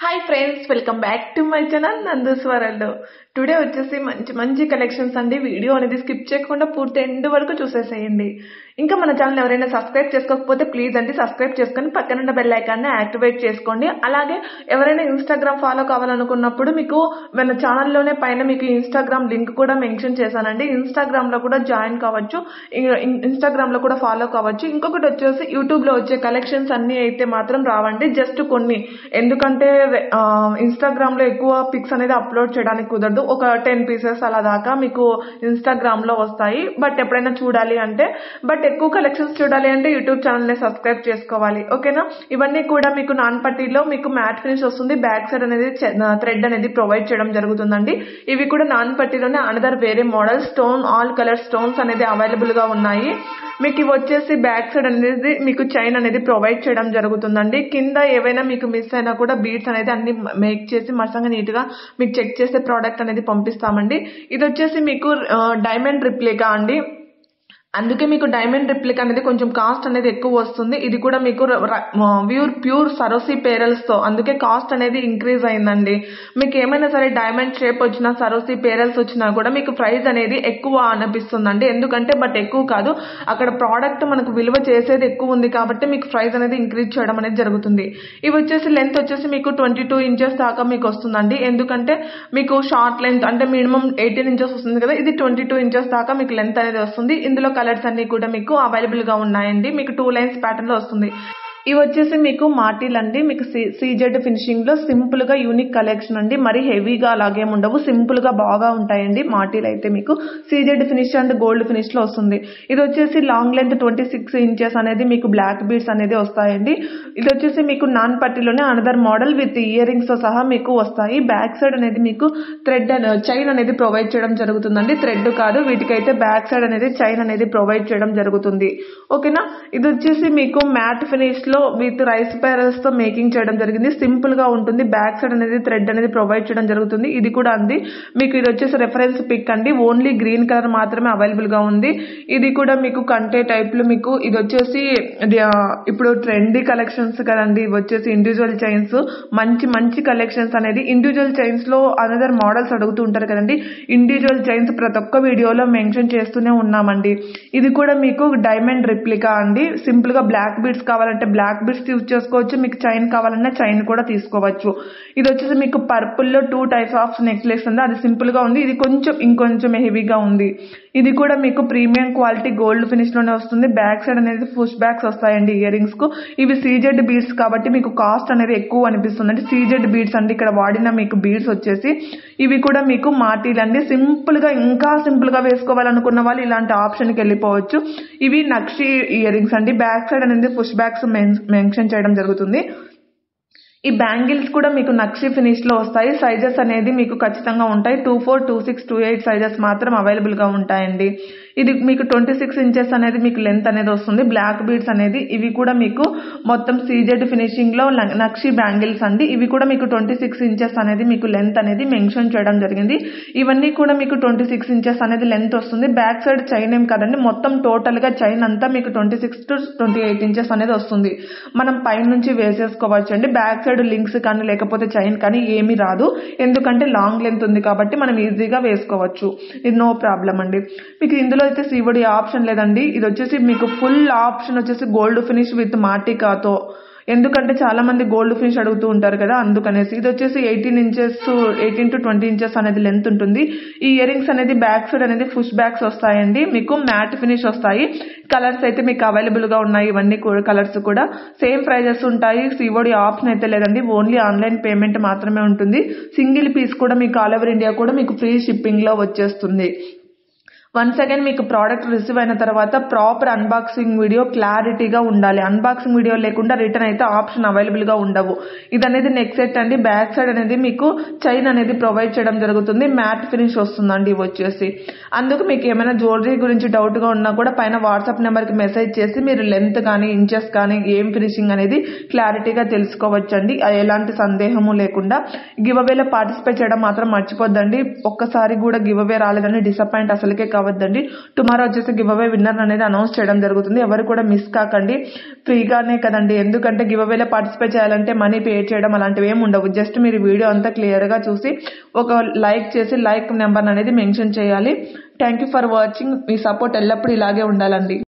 Hi friends, welcome back to my channel Nandu's world. Today వచ్చేసి మంచి మంచి కలెక్షన్స్ అండి. వీడియో అనేది స్కిప్ చేయకుండా పూర్తి ఎండ్ వరకు చూసేసేయండి. ఇంకా మన ఛానల్ ఎవరైనా సబ్స్క్రైబ్ చేసుకోకపోతే ప్లీజ్ అండి సబ్స్క్రైబ్ చేసుకొని పక్కనున్న బెల్ ఐకాన్ని యాక్టివేట్ చేసుకోండి. అలాగే ఎవరైనా ఇన్స్టాగ్రామ్ ఫాలో కావాలనుకున్నప్పుడు మీకు మన ఛానల్లోనే పైన మీకు ఇన్స్టాగ్రామ్ లింక్ కూడా మెన్షన్ చేశానండి. ఇన్స్టాగ్రామ్లో కూడా జాయిన్ కావచ్చు, ఇన్స్టాగ్రామ్లో కూడా ఫాలో కావచ్చు. ఇంకొకటి వచ్చేసి యూట్యూబ్లో వచ్చే కలెక్షన్స్ అన్నీ అయితే మాత్రం రావండి, జస్ట్ కొన్ని. ఎందుకంటే ఇన్స్టాగ్రామ్లో ఎక్కువ పిక్స్ అనేది అప్లోడ్ చేయడానికి కుదరదు. ఒక 10 పీసెస్ అలా దాకా మీకు ఇన్స్టాగ్రామ్లో వస్తాయి. బట్ ఎప్పుడైనా చూడాలి అంటే, బట్ ఎక్కువ కలెక్షన్స్ చూడాలి అంటే యూట్యూబ్ ఛానల్ని సబ్స్క్రైబ్ చేసుకోవాలి. ఓకేనా? ఇవన్నీ కూడా మీకు నాన్ పట్టీలో మీకు మ్యాట్ ఫినిష్ వస్తుంది. బ్యాక్ సైడ్ అనేది థ్రెడ్ అనేది ప్రొవైడ్ చేయడం జరుగుతుందండి. ఇవి కూడా నాన్ పట్టీలోనే అనదర్ వేరే model stone, all colour stones అనేది అవైలబుల్ గా ఉన్నాయి. మీకు ఇవి వచ్చేసి బ్యాక్ సైడ్ అనేది మీకు చైన్ అనేది ప్రొవైడ్ చేయడం జరుగుతుందండి. కింద ఏవైనా మీకు మిస్ అయినా కూడా బీడ్స్ అనేది అన్ని మేక్ చేసి మసంగా నీట్ గా మీకు చెక్ చేసే ప్రోడక్ట్ అనేది పంపిస్తామండి. ఇది వచ్చేసి మీకు డైమండ్ రిప్లికా అండి. అందుకే మీకు డైమండ్ రిప్లిక్ అనేది కొంచెం కాస్ట్ అనేది ఎక్కువ వస్తుంది. ఇది కూడా మీకు ప్యూర్ సరోసి పేరల్స్ తో, అందుకే కాస్ట్ అనేది ఇంక్రీజ్ అయిందండి. మీకు ఏమైనా సరే డైమండ్ షేప్ వచ్చినా సరోసి పేరల్స్ వచ్చినా కూడా మీకు ప్రైస్ అనేది ఎక్కువ అనిపిస్తుందండి. ఎందుకంటే బట్ ఎక్కువ కాదు, అక్కడ ప్రోడక్ట్ మనకు విలువ చేసేది ఎక్కువ ఉంది కాబట్టి మీకు ప్రైస్ అనేది ఇంక్రీజ్ చేయడం అనేది జరుగుతుంది. ఇవి వచ్చేసి లెంత్ వచ్చేసి మీకు 22 ఇంచెస్ దాకా మీకు వస్తుందండి. ఎందుకంటే మీకు షార్ట్ లెంత్ అంటే మినిమం 18 ఇంచెస్ వస్తుంది కదా, ఇది 22 ఇంచెస్ దాకా మీకు లెంత్ అనేది వస్తుంది. ఇందులో కలర్స్ అన్ని కూడా మీకు అవైలబుల్ గా ఉన్నాయండి. మీకు 2 లైన్స్ ప్యాటర్న్ లో వస్తుంది. ఇవి వచ్చేసి మీకు మార్టిల్ అండి. మీకు సీజెడ్ ఫినిషింగ్ లో సింపుల్ గా యూనిక్ కలెక్షన్ అండి. మరి హెవీగా అలాగే ఉండవు, సింపుల్ గా బాగా ఉంటాయండి. మార్టిల్ అయితే మీకు CZ finish and gold finish లో వస్తుంది. ఇది వచ్చేసి లాంగ్ లెంత్ 26 ఇంచెస్ అనేది మీకు బ్లాక్ బీడ్స్ అనేది వస్తాయండి. ఇది వచ్చేసి మీకు నాన్ పట్టీలోనే another model with ear rings తో సహా మీకు వస్తాయి. బ్యాక్ సైడ్ అనేది మీకు థ్రెడ్ చైన్ అనేది ప్రొవైడ్ చేయడం జరుగుతుందండి. థ్రెడ్ కాదు, వీటికైతే బ్యాక్ సైడ్ అనేది చైన్ అనేది ప్రొవైడ్ చేయడం జరుగుతుంది. ఓకేనా? ఇది వచ్చేసి మీకు మ్యాట్ ఫినిష్ లో విత్ రైస్ పేరల్స్ తో మేకింగ్ చేయడం జరిగింది. సింపుల్ గా ఉంటుంది. బ్యాక్ సైడ్ అనేది థ్రెడ్ అనేది ప్రొవైడ్ చేయడం జరుగుతుంది. ఇది కూడా అంది మీకు. ఇది వచ్చేసి రెఫరెన్స్ పిక్ అండి. ఓన్లీ గ్రీన్ కలర్ మాత్రమే అవైలబుల్ గా ఉంది. ఇది కూడా మీకు కంటే టైప్ లో మీకు. ఇది వచ్చేసి ఇప్పుడు ట్రెండీ కలెక్షన్స్ కదండి. ఇవి వచ్చేసి ఇండివిజువల్ చైన్స్, మంచి మంచి కలెక్షన్స్ అనేది. ఇండివిజువల్ చైన్స్ లో అనదర్ మోడల్స్ అడుగుతూ ఉంటారు కదండి. ఇండివిజువల్ చైన్స్ ప్రతి ఒక్క వీడియోలో మెన్షన్ చేస్తూనే ఉన్నామండి. ఇది కూడా మీకు డైమండ్ రిప్లికా అండి. సింపుల్ గా బ్లాక్ బీడ్స్ కావాలంటే బ్లాక్ బిట్స్ యూజ్ చేసుకోవచ్చు, మీకు చైన్ కావాలన్నా చైన్ కూడా తీసుకోవచ్చు. ఇది వచ్చేసి మీకు పర్పుల్ లో 2 టైప్స్ ఆఫ్ నెక్లెస్ ఉంది. అది సింపుల్ గా ఉంది. ఇది ఇంకొంచెం హెవీగా ఉంది. ఇది కూడా మీకు ప్రీమియం క్వాలిటీ గోల్డ్ ఫినిష్ లోనే వస్తుంది. బ్యాక్ సైడ్ అనేది పుష్ బ్యాక్స్ వస్తాయండి ఇయర్ రింగ్స్ కు. ఇవి సీజెడ్ బీడ్స్ కాబట్టి మీకు కాస్ట్ అనేది ఎక్కువ అనిపిస్తుంది. అంటే సీజెడ్ బీడ్స్ అండి ఇక్కడ వాడిన మీకు బీడ్స్ వచ్చేసి. ఇవి కూడా మీకు మార్టిల్ అండి. సింపుల్ గా ఇంకా సింపుల్ గా వేసుకోవాలనుకున్న వాళ్ళు ఇలాంటి ఆప్షన్ కి వెళ్ళిపోవచ్చు. ఇవి నక్షి ఇయర్ రింగ్స్ అండి. బ్యాక్ సైడ్ అనేది పుష్ బ్యాక్స్ మెన్షన్ చేయడం జరుగుతుంది. ఈ బ్యాంగిల్స్ కూడా మీకు నక్షి ఫినిష్ లో వస్తాయి. సైజెస్ అనేది మీకు ఖచ్చితంగా ఉంటాయి. 24, 26, 28 సైజెస్ మాత్రం అవైలబుల్ గా ఉంటాయండి. ఇది మీకు 26 ఇంచెస్ అనేది మీకు లెంత్ అనేది వస్తుంది. బ్లాక్ బీడ్స్ అనేది ఇవి కూడా మీకు మొత్తం సీజెడ్ ఫినిషింగ్ లో నక్షి బ్యాంగిల్స్ అండి. ఇవి కూడా మీకు 26 ఇంచెస్ అనేది మీకు లెంత్ అనేది మెన్షన్ చేయడం జరిగింది. ఇవన్నీ కూడా మీకు 26 ఇంచెస్ అనేది లెంత్ వస్తుంది. బ్యాక్ సైడ్ చైన్ ఏం కదండి, మొత్తం టోటల్ గా చైన్ అంతా మీకు 26 to 28 ఇంచెస్ అనేది వస్తుంది. మనం పైన నుంచి వేసేసుకోవచ్చు అండి. బ్యాక్ సైడ్ లింక్స్ కానీ లేకపోతే చైన్ కానీ ఏమీ రాదు. ఎందుకంటే లాంగ్ లెంత్ ఉంది కాబట్టి మనం ఈజీగా వేసుకోవచ్చు. ఇది నో ప్రాబ్లం అండి. మీకు ఇందులో అయితే సివడి ఆప్షన్ లేదండి. ఇది వచ్చేసి మీకు ఫుల్ ఆప్షన్ వచ్చేసి గోల్డ్ ఫినిష్ విత్ మార్టికాతో. ఎందుకంటే చాలా మంది గోల్డ్ ఫినిష్ అడుగుతూ ఉంటారు కదా, అందుకనేసి. ఇది వచ్చేసి 18 to 20 ఇంచెస్ అనేది లెంత్ ఉంటుంది. ఈ ఇయర్ రింగ్స్ అనేది బ్యాక్ సైడ్ అనేది పుష్ బ్యాక్స్ వస్తాయండి. మీకు మ్యాట్ ఫినిష్ వస్తాయి. కలర్స్ అయితే మీకు అవైలబుల్ గా ఉన్నాయి. ఇవన్నీ కలర్స్ కూడా సేమ్ ప్రైజెస్ ఉంటాయి. సివడి ఆప్షన్ అయితే లేదండి. ఓన్లీ ఆన్లైన్ పేమెంట్ మాత్రమే ఉంటుంది. సింగిల్ పీస్ కూడా మీకు ఆల్ ఓవర్ ఇండియా కూడా మీకు ఫ్రీ షిప్పింగ్ లో వచ్చేస్తుంది. వన్స్ అగైన్ మీకు ప్రోడక్ట్ రిసీవ్ అయిన తర్వాత ప్రాపర్ అన్బాక్సింగ్ వీడియో క్లారిటీగా ఉండాలి. అన్బాక్సింగ్ వీడియో లేకుండా రిటర్న్ అయితే ఆప్షన్ అవైలబుల్ గా ఉండవు. ఇది అనేది నెక్ సెట్ అండి. బ్యాక్ సైడ్ అనేది మీకు చైన్ అనేది ప్రొవైడ్ చేయడం జరుగుతుంది. మ్యాట్ ఫినిష్ వస్తుందండి ఇవి వచ్చేసి. అందుకు మీకు ఏమైనా జ్యువెలరీ గురించి డౌట్ గా ఉన్నా కూడా పైన వాట్సాప్ నెంబర్ కి మెసేజ్ చేసి మీరు లెంత్ కానీ ఇంచెస్ కానీ ఏం ఫినిషింగ్ అనేది క్లారిటీగా తెలుసుకోవచ్చండి, ఎలాంటి సందేహము లేకుండా. గివ్ అవేలో పార్టిసిపేట్ చేయడం మాత్రం మర్చిపోద్దండి. ఒక్కసారి కూడా గివ్ అవే రాలేదని డిసప్పాయింట్ అసలుకే కావద్దండి. టుమారో వచ్చేసి గివ్ అవే విన్నర్ అనేది అనౌన్స్ చేయడం జరుగుతుంది. ఎవరు కూడా మిస్ కాకండి. ఫ్రీగానే కదండి, ఎందుకంటే గివ్ అవేలో పార్టిసిపేట్ చేయాలంటే మనీ పే చేయడం అలాంటివి ఏమి ఉండవు. జస్ట్ మీరు వీడియో అంతా క్లియర్గా చూసి ఒక లైక్ చేసి లైక్ నెంబర్ అనేది మెన్షన్ చేయాలి. Thank you for watching. Me support ఎల్లప్పుడూ ఇలాగే ఉండాలండి.